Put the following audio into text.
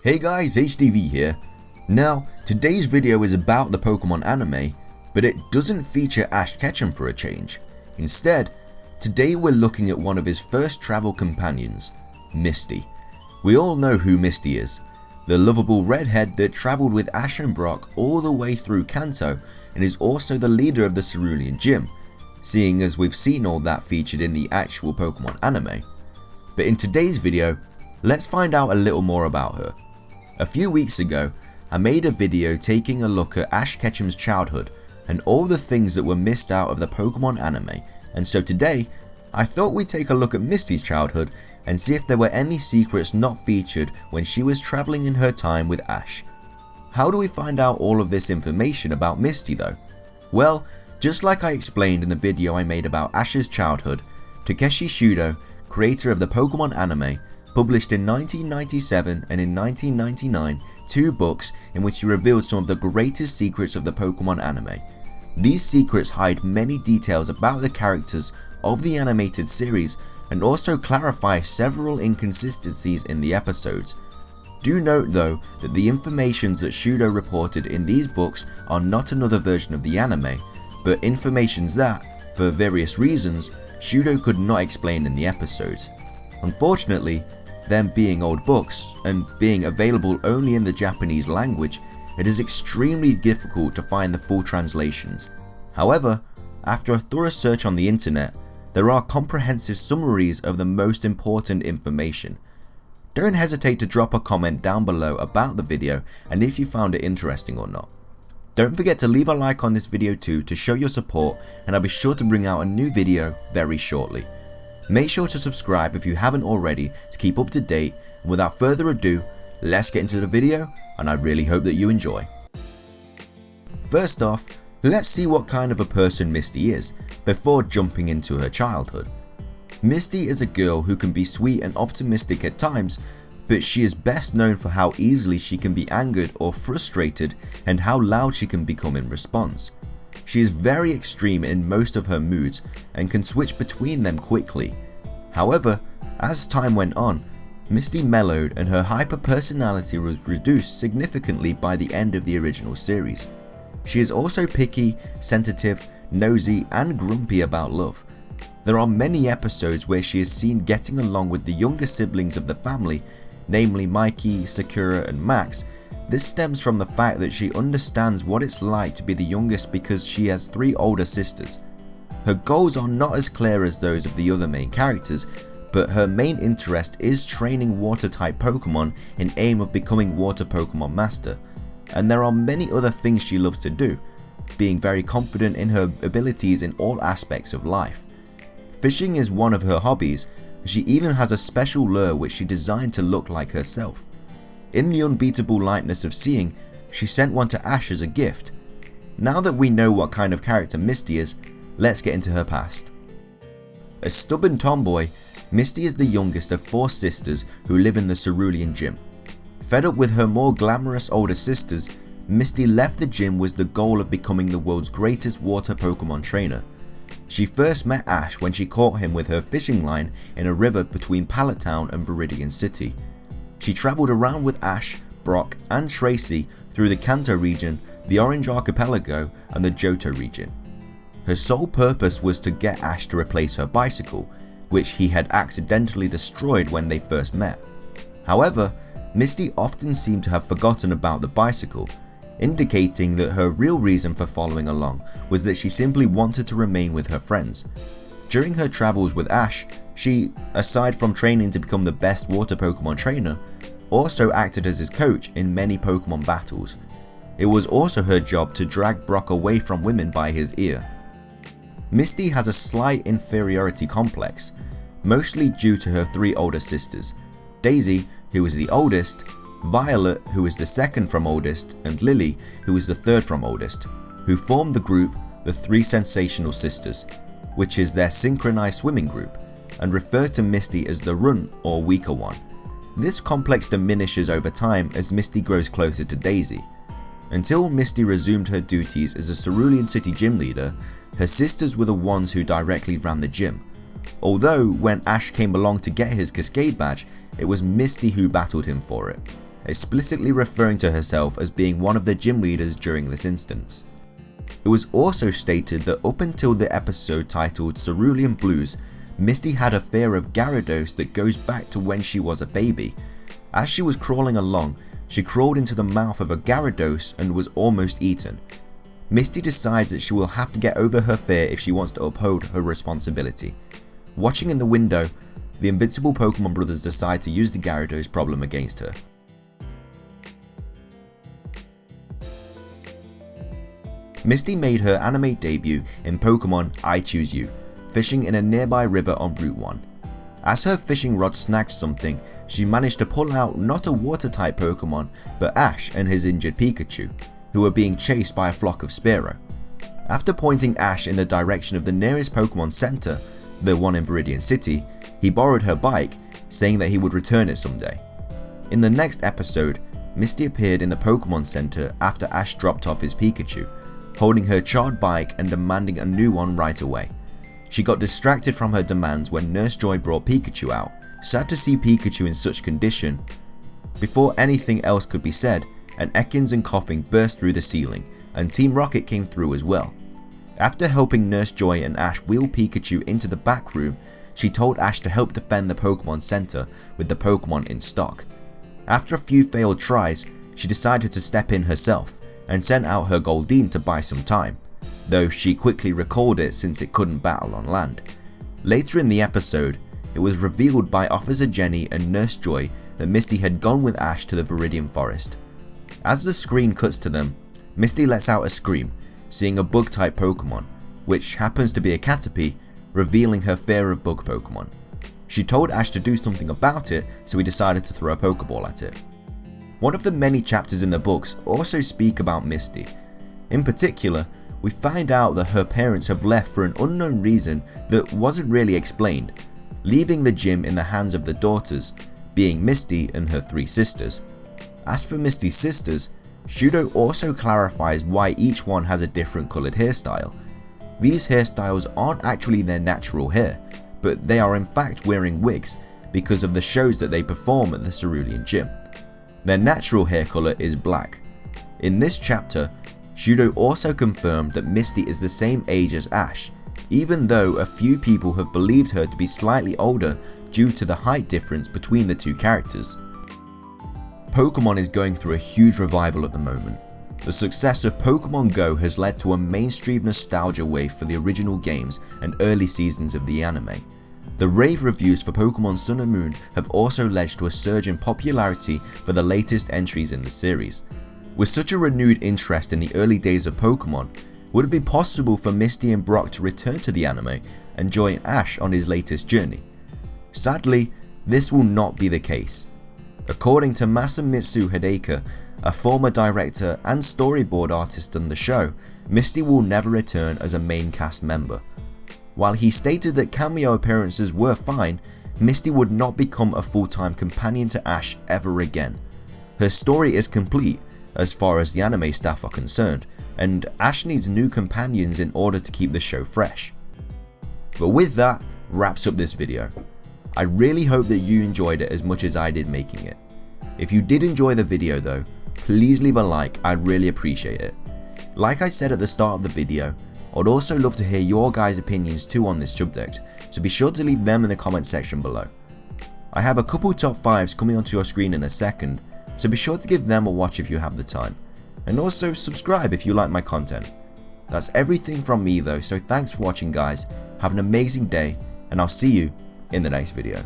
Hey guys, HDvee here. Now, today's video is about the Pokemon anime, but it doesn't feature Ash Ketchum for a change. Instead, today we're looking at one of his first travel companions, Misty. We all know who Misty is, the lovable redhead that travelled with Ash and Brock all the way through Kanto and is also the leader of the Cerulean Gym, seeing as we've seen all that featured in the actual Pokemon anime. But in today's video, let's find out a little more about her. A few weeks ago, I made a video taking a look at Ash Ketchum's childhood and all the things that were missed out of the Pokemon anime, and so today, I thought we'd take a look at Misty's childhood and see if there were any secrets not featured when she was travelling in her time with Ash. How do we find out all of this information about Misty though? Well, just like I explained in the video I made about Ash's childhood, Takeshi Shudo, creator of the Pokemon anime, published in 1997 and in 1999 two books in which he revealed some of the greatest secrets of the Pokemon anime. These secrets hide many details about the characters of the animated series and also clarify several inconsistencies in the episodes. Do note though that the informations that Shudo reported in these books are not another version of the anime, but informations that, for various reasons, Shudo could not explain in the episodes. Unfortunately, them being old books and being available only in the Japanese language, it is extremely difficult to find the full translations. However, after a thorough search on the internet, there are comprehensive summaries of the most important information. Don't hesitate to drop a comment down below about the video and if you found it interesting or not. Don't forget to leave a like on this video too to show your support, and I'll be sure to bring out a new video very shortly. Make sure to subscribe if you haven't already to keep up to date, and without further ado, let's get into the video and I really hope that you enjoy. First off, let's see what kind of a person Misty is before jumping into her childhood. Misty is a girl who can be sweet and optimistic at times, but she is best known for how easily she can be angered or frustrated and how loud she can become in response. She is very extreme in most of her moods and can switch between them quickly. However, as time went on, Misty mellowed and her hyper personality was reduced significantly by the end of the original series. She is also picky, sensitive, nosy and grumpy about love. There are many episodes where she is seen getting along with the younger siblings of the family, namely Mikey, Sakura and Max. This stems from the fact that she understands what it's like to be the youngest because she has 3 older sisters. Her goals are not as clear as those of the other main characters, but her main interest is training water type Pokemon in aim of becoming Water Pokemon Master, and there are many other things she loves to do, being very confident in her abilities in all aspects of life. Fishing is one of her hobbies, and she even has a special lure which she designed to look like herself. In the unbeatable lightness of seeing, she sent one to Ash as a gift. Now that we know what kind of character Misty is, let's get into her past. A stubborn tomboy, Misty is the youngest of 4 sisters who live in the Cerulean Gym. Fed up with her more glamorous older sisters, Misty left the gym with the goal of becoming the world's greatest water Pokemon trainer. She first met Ash when she caught him with her fishing line in a river between Pallet Town and Viridian City. She travelled around with Ash, Brock and Tracy through the Kanto region, the Orange Archipelago and the Johto region. Her sole purpose was to get Ash to replace her bicycle, which he had accidentally destroyed when they first met. However, Misty often seemed to have forgotten about the bicycle, indicating that her real reason for following along was that she simply wanted to remain with her friends. During her travels with Ash, she, aside from training to become the best water Pokemon trainer, also acted as his coach in many Pokemon battles. It was also her job to drag Brock away from women by his ear. Misty has a slight inferiority complex, mostly due to her 3 older sisters, Daisy, who is the oldest, Violet, who is the second from oldest, and Lily, who is the third from oldest, who form the group the 3 Sensational Sisters, which is their synchronized swimming group, and refer to Misty as the runt or weaker one. This complex diminishes over time as Misty grows closer to Daisy. Until Misty resumed her duties as a Cerulean City gym leader, her sisters were the ones who directly ran the gym. Although when Ash came along to get his Cascade badge, it was Misty who battled him for it. explicitly referring to herself as being one of the gym leaders during this instance. It was also stated that up until the episode titled Cerulean Blues, Misty had a fear of Gyarados that goes back to when she was a baby. As she was crawling along, she crawled into the mouth of a Gyarados and was almost eaten. Misty decides that she will have to get over her fear if she wants to uphold her responsibility. Watching in the window, the invincible Pokemon brothers decide to use the Gyarados problem against her. Misty made her anime debut in Pokemon I Choose You, fishing in a nearby river on Route 1. As her fishing rod snagged something, she managed to pull out not a water-type Pokemon, but Ash and his injured Pikachu, who were being chased by a flock of Spearow. After pointing Ash in the direction of the nearest Pokemon Center, the one in Viridian City, he borrowed her bike, saying that he would return it someday. In the next episode, Misty appeared in the Pokemon Center after Ash dropped off his Pikachu, holding her charred bike and demanding a new one right away. She got distracted from her demands when Nurse Joy brought Pikachu out. Sad to see Pikachu in such condition. Before anything else could be said, an Ekans and coughing burst through the ceiling, and Team Rocket came through as well. After helping Nurse Joy and Ash wheel Pikachu into the back room, she told Ash to help defend the Pokemon Center with the Pokemon in stock. After a few failed tries, she decided to step in herself and sent out her Goldeen to buy some time, though she quickly recalled it since it couldn't battle on land. Later in the episode, it was revealed by Officer Jenny and Nurse Joy that Misty had gone with Ash to the Viridian Forest. As the screen cuts to them, Misty lets out a scream, seeing a bug-type Pokemon, which happens to be a Caterpie, revealing her fear of bug Pokemon. She told Ash to do something about it, so he decided to throw a Pokeball at it. One of the many chapters in the books also speak about Misty. In particular, we find out that her parents have left for an unknown reason that wasn't really explained, leaving the gym in the hands of the daughters, being Misty and her 3 sisters. As for Misty's sisters, Johto also clarifies why each one has a different coloured hairstyle. These hairstyles aren't actually their natural hair, but they are in fact wearing wigs because of the shows that they perform at the Cerulean Gym. Their natural hair colour is black. In this chapter, Johto also confirmed that Misty is the same age as Ash, even though a few people have believed her to be slightly older due to the height difference between the two characters. Pokemon is going through a huge revival at the moment. The success of Pokemon Go has led to a mainstream nostalgia wave for the original games and early seasons of the anime. The rave reviews for Pokemon Sun and Moon have also led to a surge in popularity for the latest entries in the series. With such a renewed interest in the early days of Pokemon, would it be possible for Misty and Brock to return to the anime and join Ash on his latest journey? Sadly, this will not be the case. According to Masamitsu Hideka, a former director and storyboard artist on the show, Misty will never return as a main cast member. While he stated that cameo appearances were fine, Misty would not become a full-time companion to Ash ever again. Her story is complete as far as the anime staff are concerned, and Ash needs new companions in order to keep the show fresh. But with that, wraps up this video. I really hope that you enjoyed it as much as I did making it. If you did enjoy the video though, please leave a like, I'd really appreciate it. Like I said at the start of the video, I'd also love to hear your guys' opinions too on this subject, so be sure to leave them in the comment section below. I have a couple top 5s coming onto your screen in a second, so be sure to give them a watch if you have the time. And also subscribe if you like my content. That's everything from me though, so thanks for watching guys, have an amazing day, and I'll see you in the next video.